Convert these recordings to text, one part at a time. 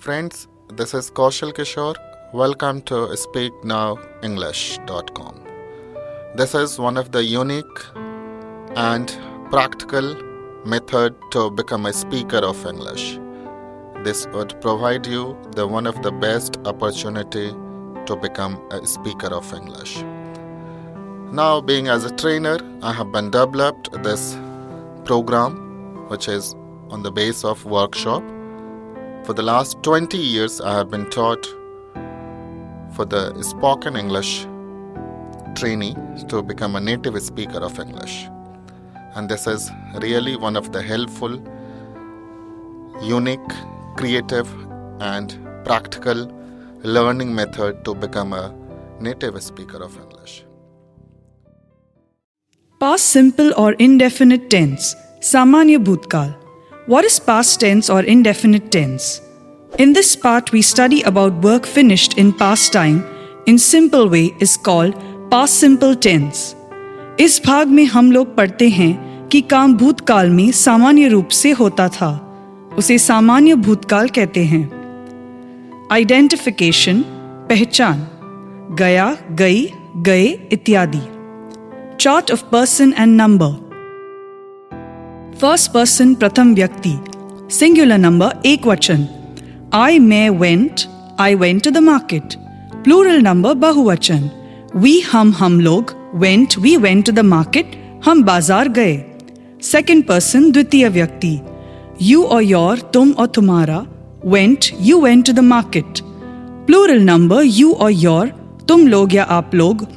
Friends, this is Kaushal Kishore. Welcome to SpeakNowEnglish.com. This is one of the unique and practical method to become a speaker of English. This would provide you one of the best opportunity to become a speaker of English. Now, being as a trainer, I have been developed this program which is on the base of workshop. For the last 20 years, I have been taught for the spoken English trainee to become a native speaker of English. And this is really one of the helpful, unique, creative and practical learning method to become a native speaker of English. Past simple or indefinite tense, Samanya Bhutkal. What is past tense or indefinite tense? In this part, we study about work finished in past time in simple way is called past simple tense. इस भाग में हम लोग पढ़ते हैं कि काम भूतकाल में सामान्य रूप से होता था, उसे सामान्य भूतकाल कहते हैं. आइडेंटिफिकेशन, पहचान, गया, गई, गए इत्यादि. Chart of person and number. First person प्रथम व्यक्ति, सिंगुलर नंबर एक वचन. I, मैं, went to the market. Plural number बहुवचन. We, हम लोग, we went to the market, हम बाजार गए. सेकेंड पर्सन द्वितीय व्यक्ति, you और your, तुम और तुम्हारा, you went to the market. Plural number you और your, तुम लोग या आप लोग,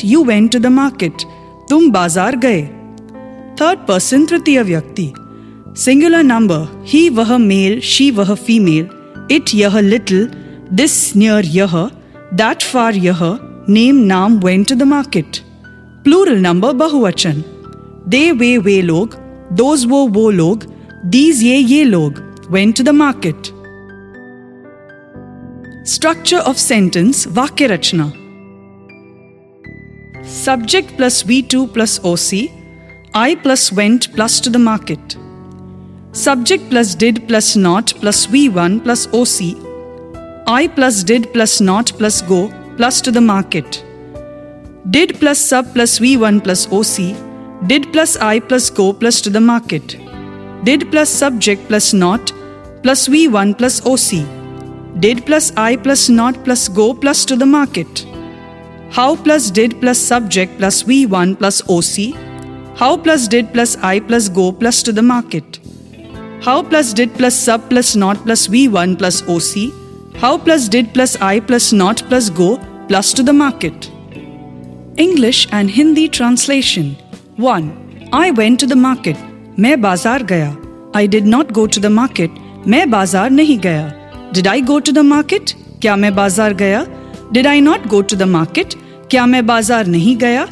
you went to the market, तुम बाजार गए. थर्ड पर्सन तृतीय व्यक्ति, सिंगुलर नंबर ही वह मेल, शी वह फीमेल, इट यह लिटिल, दिस नियर यह, दैट फार यह, नेम नाम went to the market. Plural number बहुवचन, दे वे लोग, दोज वो लोग, दीज ये लोग, went to the market. Structure of sentence, वाक्य रचना. Subject plus V2 plus OC, I plus went plus to the market. Subject plus did plus not plus V1 plus OC. I plus did plus not plus go plus to the market. Did plus sub plus V1 plus OC. Did plus I plus go plus to the market. Did plus subject plus not plus V1 plus OC. Did plus I plus not plus go plus to the market. How plus did plus subject plus V1 plus OC. How plus did plus I plus go plus to the market. How plus did plus sub plus not plus V1 plus OC. How plus did plus I plus not plus go plus to the market. English and Hindi translation. 1. I went to the market. मैं बाजार गया. I did not go to the market. मैं बाजार नहीं गया. Did I go to the market? क्या मैं बाजार गया? Did I not go to the market? क्या मैं बाजार नहीं गया?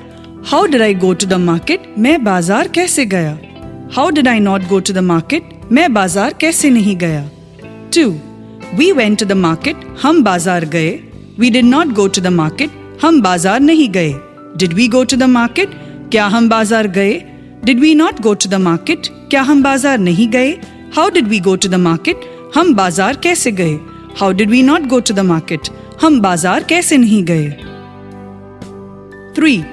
How did I go to the market? मैं बाजार कैसे गया? How did I not go to the market? मैं बाजार कैसे नहीं गया? 2. We went to the market. हम बाजार गए. We did not go to the market. हम बाजार नहीं गए. Did we go to the market? क्या हम बाजार गए? Did we not go to the market? क्या हम बाजार नहीं गए? How did we go to the market? हम बाजार कैसे गए? How did we not go to the market? हम बाजार कैसे नहीं गए? 3.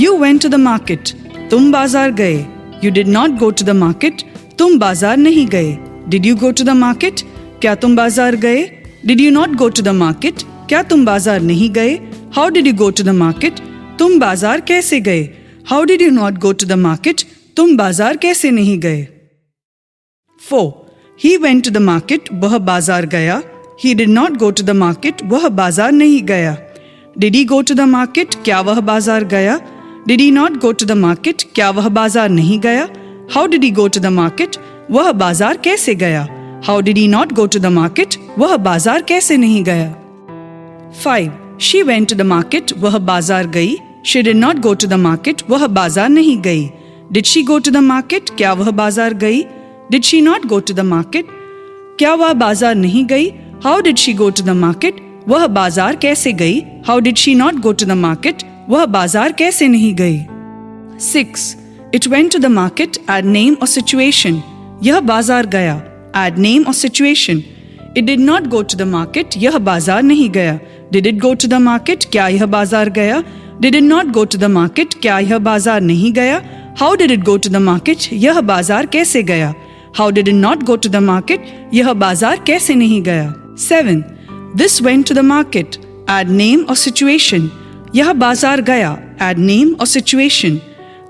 You went to the market. तुम बाजार गए. You did not go to the market. तुम बाजार नहीं गए. Did you go to the market? क्या तुम बाजार गए? Did you not go to the market? क्या तुम बाजार नहीं गए? How did you go to the market? तुम बाजार कैसे गए? How did you not go to the market? तुम बाजार कैसे नहीं गए? 4. He went to the market. वह बाजार गया. He did not go to the market. वह बाजार नहीं गया. Did he go to the market? क्या वह बाजार गया? Did he not go to the market? क्या वह बाजार नहीं गया? How did he go to the market? वह बाजार कैसे गया? How did he not go to the market? वह बाजार कैसे नहीं गया? 5. She went to the market. वह बाजार गई. She did not go to the market. वह बाजार नहीं गई. Did she go to the market? क्या वह बाजार गई? Did she not go to the market? क्या वह बाजार नहीं गई? How did she go to the market? वह बाजार कैसे गई? How did she not go to the market? वह बाजार कैसे नहीं गई? 6. It went to the market. Add name or situation. यह बाजार गया. Add name or situation. It did not go to the market. यह बाजार नहीं गया. Did it go to the market? क्या यह बाजार गया? Did it not go to the market? क्या यह बाजार नहीं गया? How did it go to the market? यह बाजार कैसे गया? How did it not go to the market? यह बाजार कैसे नहीं गया? 7. This went to the market. Add name or situation. यह बाजार गया. Add name or situation.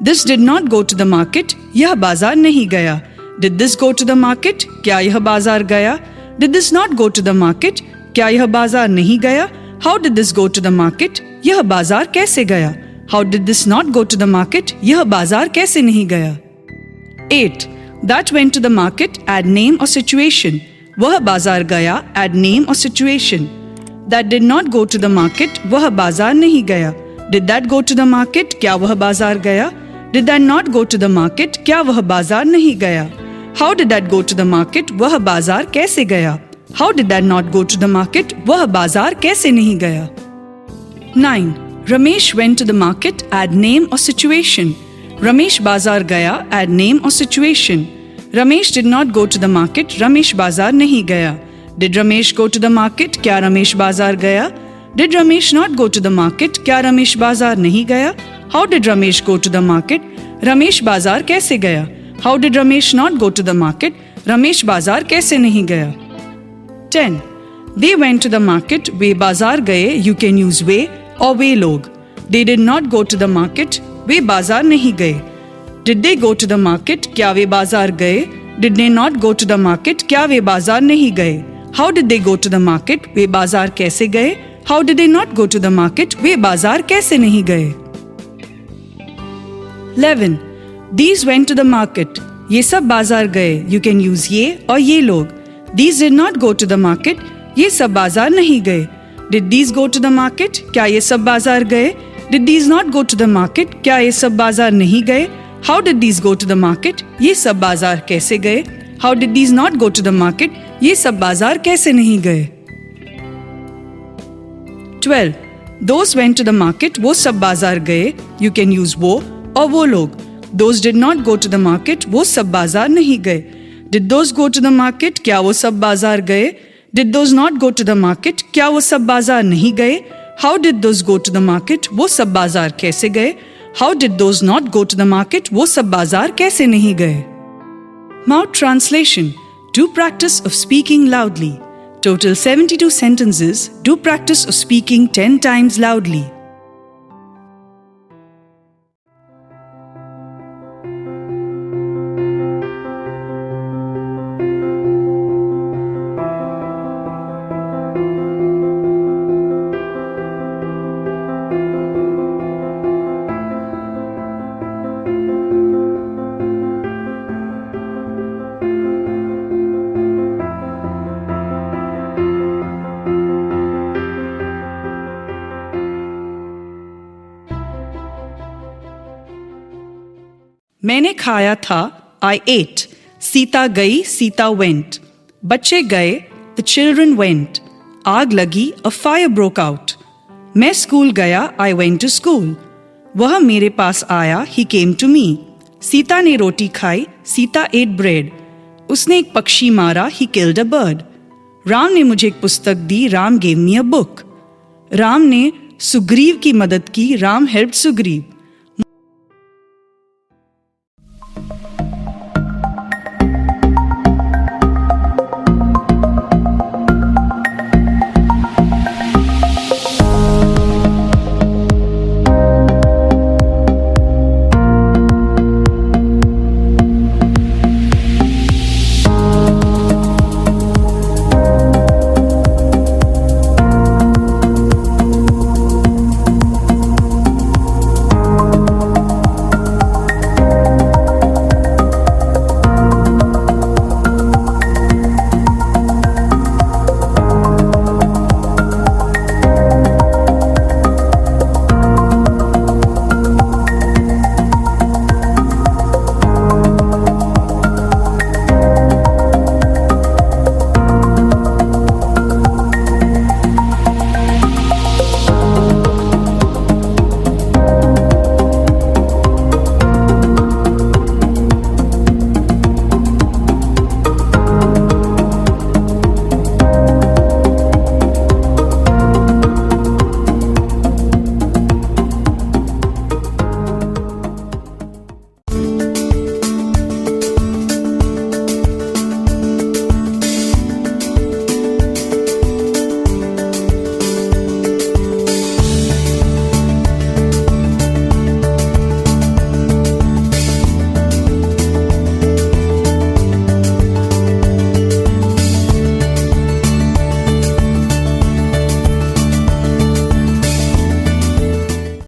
This did not go to the market. यह बाजार नहीं गया. Did this go to the market? क्या यह बाजार गया? Did this not go to the market? क्या यह बाजार नहीं गया? How did this go to the market? यह बाजार कैसे गया? How did this not go to the market? यह बाजार कैसे नहीं गया? 8. That went to the market. Add name or situation. वह बाजार गया. Add name or situation. That did not go to the market. वह बाजार नहीं गया. Did that go to the market? क्या वह बाजार गया? Did that not go to the market? क्या वह बाजार नहीं गया? How did that go to the market? वह बाजार कैसे गया? How did that not go to the market? वह बाजार कैसे नहीं गया? 9. Ramesh went to the market. Add name or situation. Ramesh बाजार गया. Add name or situation. Ramesh did not go to the market. Ramesh बाजार नहीं गया. Did Ramesh go to the market? क्या रमेश बाजार गया? Did Ramesh not go to the market? क्या रमेश बाजार नहीं गया? How did Ramesh go to the market? Ramesh बाजार कैसे गया? How did Ramesh not go to the market? Ramesh बाजार कैसे नहीं गया? 10. They went to the market. वे बाजार गए. You can use वे और वे लोग. They did not go to the market. वे बाजार नहीं गए. Did they go to the market? क्या वे बाजार गए? Did they not go to the market? क्या वे बाजार नहीं गए? How did they go to the market? वे बाजार कैसे गए? How did they not go to the market? वे बाजार कैसे नहीं गए? 11. These went to the market. ये सब बाजार गए. You can use ये और ये लोग. These did not go to the market. ये सब बाजार नहीं गए. Did these go to the market? क्या ये सब बाजार गए? Did these not go to the market? क्या ये सब बाजार नहीं गए? How did these go to the market? ये सब बाजार कैसे गए? How did these not go to the market? ये सब बाजार कैसे नहीं गए? 12. Those went to the market. वो सब बाजार गए. You can use वो और वो लोग. Those did not go to the market. वो सब बाजार नहीं गए. Did those go to the market? क्या वो सब बाजार गए? Did those not go to the market? क्या वो सब बाजार नहीं गए? How did those go to the market? वो सब बाजार कैसे गए? How did those not go to the market? वो सब बाजार कैसे नहीं गए? Mouth translation. Do practice of speaking loudly. Total 72 sentences. Do practice of speaking 10 times loudly. मैंने खाया था. I ate. सीता गई. सीता went. बच्चे गए. The children went. आग लगी. A fire broke out. मैं स्कूल गया. I went to school. वह मेरे पास आया. He came to me. Sita ने रोटी खाई. Sita ate bread. उसने एक पक्षी मारा. He killed a bird. Ram ने मुझे एक पुस्तक दी. Ram gave me a book. Ram ने सुग्रीव की मदद की. राम helped सुग्रीव.